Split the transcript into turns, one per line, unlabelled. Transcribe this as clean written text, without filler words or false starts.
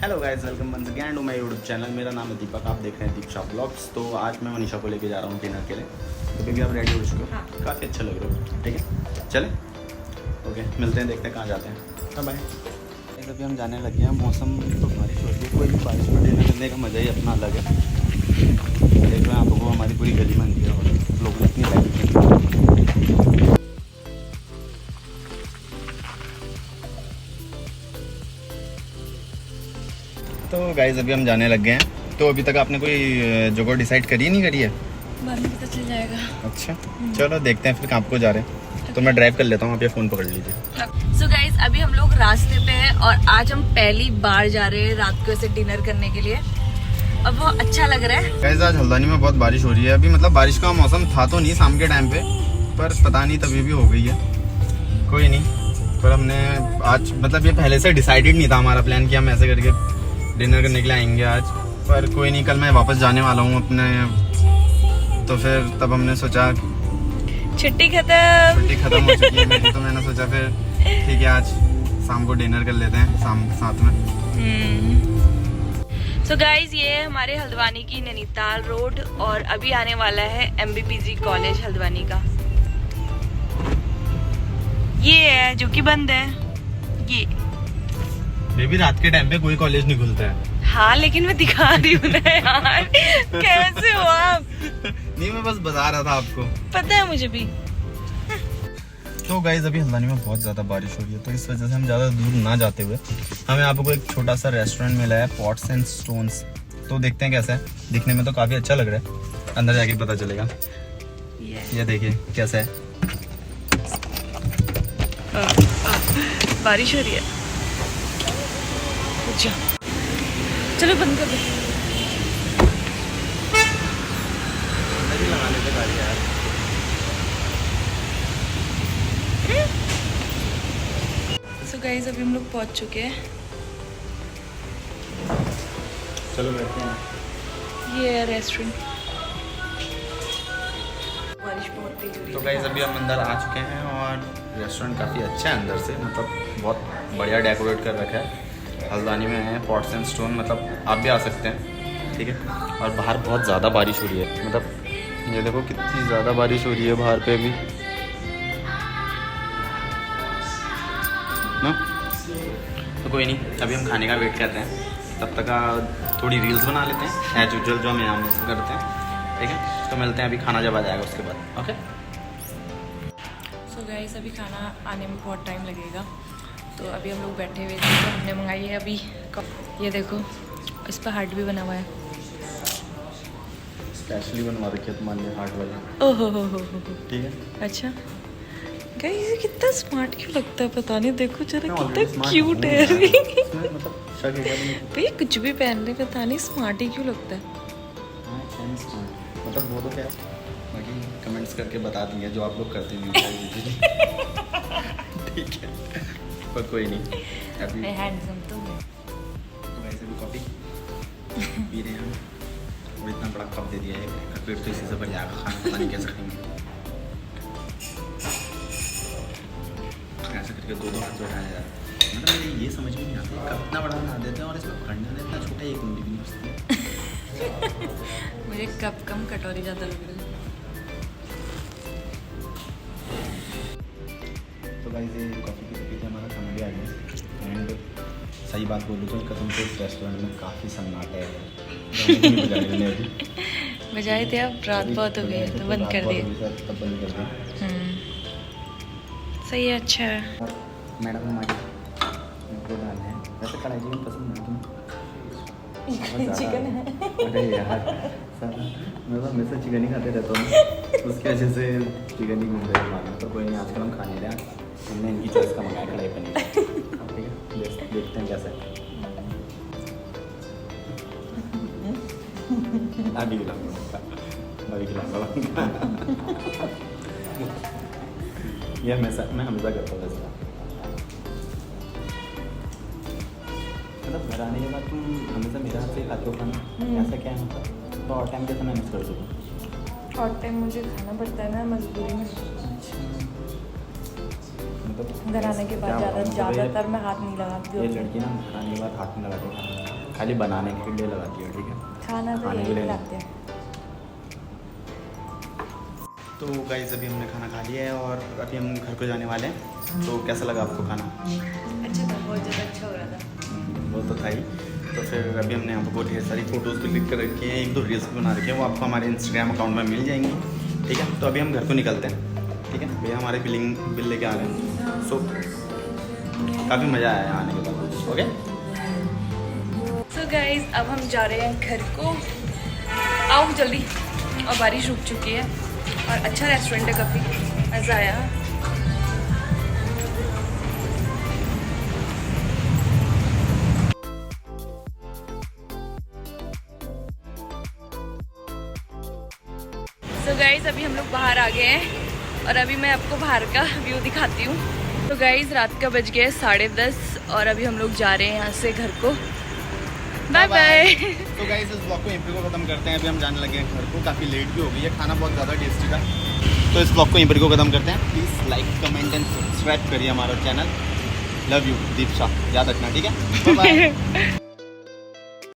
Hello guys, welcome once again to my YouTube channel. मेरा नाम है दीपक, आप देख रहे हैं दीपशा ब्लॉग्स। तो आज मैं मनीषा को लेके जा रहा हूँ डिनर के लिए। तो बेबी आप रेडी हो चुके हो?
हाँ।
काफ़ी अच्छा लग रहा हो। ठीक है, चलें। ओके, मिलते हैं, देखते हैं कहाँ जाते हैं। बाय। अभी हम जाने लगे हैं। मौसम तो बारिश हो रही है, कोई भी बारिश में डिनर करने का मज़ा ही अपना अलग है। देख रहे हैं आपको, हमारी पूरी गली में है और लोग इतनी लाइट। तो गाइस अभी हम जाने लग गए हैं। तो अभी तक आपने कोई जगह डिसाइड करी नहीं करी है?
बाद में पता चल जाएगा।
अच्छा, चलो देखते हैं फिर कहाँ को जा रहे हैं। तो मैं ड्राइव कर लेता हूँ, आप ये फ़ोन पकड़ लीजिए।
सो गाइस अभी हम लोग रास्ते पे हैं और आज हम पहली बार जा रहे हैं रात को ऐसे डिनर करने के लिए। अब वो अच्छा लग रहा है।
गाइस आज हल्द्वानी में बहुत बारिश हो रही है। अभी मतलब बारिश का मौसम था तो नहीं शाम के टाइम पे, पर पता नहीं तभी भी हो गई है। कोई नहीं, पर हमने आज मतलब ये पहले से डिसाइडेड नहीं था हमारा प्लान कि हम ऐसे करके डिनर करने के लिए आएंगे आज। पर कोई नहीं, कल मैं वापस जाने वाला हूँ अपने, तो फिर तब हमने सोचा
छुट्टी खत्म
हो चुकी है मेरी। तो मैंने सोचा फिर ठीक है, आज शाम को डिनर कर लेते हैं साथ में।
सो गाइज ये है हमारे हल्द्वानी की नैनीताल रोड और अभी आने वाला है MBPG कॉलेज हल्द्वानी का। ये है जो कि बंद है। ये
बेबी रात के टाइम पे कोई कॉलेज नहीं खुलता है।
हाँ लेकिन मैं दिखा रही हूँ ना यार। कैसे हो आप?
नहीं, मैं बस बता रहा था आपको,
पता है मुझे भी।
तो गाइज अभी हल्द्वानी में बहुत ज़्यादा बारिश हो रही है, तो इस वजह से हम ज़्यादा दूर ना जाते हुए हमें आपको एक छोटा सा रेस्टोरेंट मिला है, पॉट्स एंड स्टोन्स। तो देखते हैं कैसा है। दिखने में तो काफ़ी अच्छा लग रहा है, अंदर जाके पता चलेगा। ये देखिए कैसा है।
बारिश हो रही है। चलो बंद कर दो।
लगा लेते गाड़ी यार।
सो गाइस अभी हम लोग पहुंच चुके हैं।
चलो बैठते हैं।
ये है रेस्टोरेंट। बारिश बहुत तेज हो रही है।
तो गाइज अभी हम अंदर आ चुके हैं और रेस्टोरेंट काफ़ी अच्छा है अंदर से, मतलब बहुत बढ़िया डेकोरेट कर रखा है। हल्द्वानी में है पॉट्स एंड स्टोन, मतलब आप भी आ सकते हैं। ठीक है, और बाहर बहुत ज़्यादा बारिश हो रही है, मतलब ये देखो कितनी ज़्यादा बारिश हो रही है बाहर पे भी ना। तो कोई नहीं, अभी हम खाने का वेट कर रहे हैं। तब तक थोड़ी रील्स बना लेते हैं एज यूजुअल, जो हम यहाँ में करते हैं। ठीक है, तो मिलते हैं अभी खाना जब आ जाएगा उसके बाद। ओके।
सो गाइस अभी खाना आने में बहुत टाइम लगेगा, तो अभी हम लोग बैठे हुए थे। तो हमने मंगाई है अभी ये देखो, इस पर हार्ट भी बना हुआ है।
स्पेशली बनवा रखी है तुम्हारे लिए हार्ट वाला।
ओहो हो।
ठीक है।
अच्छा गाइस ये कितना स्मार्ट क्यों लगता है पता नहीं। देखो जरा
मैं
कितना
already smart
क्यूट
हूँ
है।
यार। इसमें मतलब शक है नहीं।
भैया कुछ भी पहन ले पता नहीं स्मार्ट ही क्यों लगता है।
मतलब वो तो क्या बाकी कमेंट्स करके बता दिए जो आप लोग करते नहीं। ठीक है, पर कोई नहीं। अभी
मैं हैंडसम तो हूँ।
वैसे भी कॉफ़ी पी रहे हैं हम, और इतना बड़ा कप दे दिया है, पेट तो इसी से भर जाएगा, खाना पता नहीं कैसे खाएंगे। ऐसे करके दो हाथ उठाया जाए, मतलब मुझे ये समझ में नहीं आता कप इतना बड़ा बना देते हैं और इसमें भरने इतना छोटा, एक उंगली भी नहीं बचती।
मुझे कप कम कटोरी ज़्यादा लग रही है।
तो गाइस ये कॉफ़ी के पीछे हमारा खाना भी आ गया। एंड सही बात बोलूँ तो कसम से इस रेस्टोरेंट में काफ़ी सन्नाटा है।
बजाए थे अब रात बहुत हो गई है तो बंद कर दिए।
तब बंद कर दिए।
सही है, अच्छा है।
मैडम हमारी इनको डालना है, वैसे कढ़ाई चिकन पसंद है
चिकन है।
अरे यार मैं तो हमेशा चिकन ही खाते रहता हूँ, उसकी वजह से चिकन ही घूम रहे हैं मानो। तो कोई नहीं, आजकल हम खा नहीं रहे, हमने इनकी चॉइस का मंगाया कढ़ाई पनीर। ठीक है, देखते हैं कैसा है। अभी खिलाऊंगा, अभी खिलाऊंगा। ये मैं हमेशा करता हूँ वैसे। मतलब घर आने के बाद तुम हमेशा मेरे हाथ से ही खाते हो खाना, ऐसा क्या है? मतलब तो और टाइम कैसे मैनेज कर चुका?
और टाइम मुझे खाना पड़ता है ना मजबूरी में।
मतलब
घर आने के बाद ज़्यादातर मैं हाथ नहीं लगाती।
ये लड़की ना खाने के बाद हाथ नहीं लगाती। खाली बनाने के लिए लगाती हो, ठीक है?
खाना तो
खाने के
यही
लिए
खिलाते हैं।
तो गाइस अभी हमने खाना खा लिया है और अभी हम घर को जाने वाले हैं। तो कैसा लगा आपको खाना?
अच्छा था, बहुत ज़्यादा अच्छा हो रहा था।
वो तो था ही। तो फिर अभी हमने आपको ढेर सारी फ़ोटोज़ भी क्लिक कर रखी हैं, 1-2 रील्स भी बना रखी हैं, वो आपको हमारे इंस्टाग्राम अकाउंट में मिल जाएंगी, ठीक है? तो अभी हम घर को निकलते हैं, ठीक है? भैया हमारे बिल लेके आ रहे हैं। सो काफ़ी मज़ा आया आने के बाद। ओके,
सो गाइज अब हम जा रहे हैं घर को। आओ जल्दी। और बारिश रुक चुकी है और अच्छा रेस्टोरेंट है, काफ़ी मज़ा आया। तो गाइज अभी हम लोग बाहर आ गए हैं और अभी मैं आपको बाहर का व्यू दिखाती हूँ। तो गाइज रात का बज गया 10:30 और अभी हम लोग जा रहे हैं यहाँ से घर को। Bye bye.
तो गाइस इस ब्लॉग को यहीं पे ख़त्म करते हैं। अभी हम जाने लगे हैं घर को, काफ़ी लेट भी हो गई है, खाना बहुत ज़्यादा टेस्टी था। तो इस ब्लॉग को यहीं पर ख़त्म करते हैं। Please like, comment and subscribe करिए हमारा चैनल। लव यू दीप शाह, याद रखना, ठीक है? Bye bye.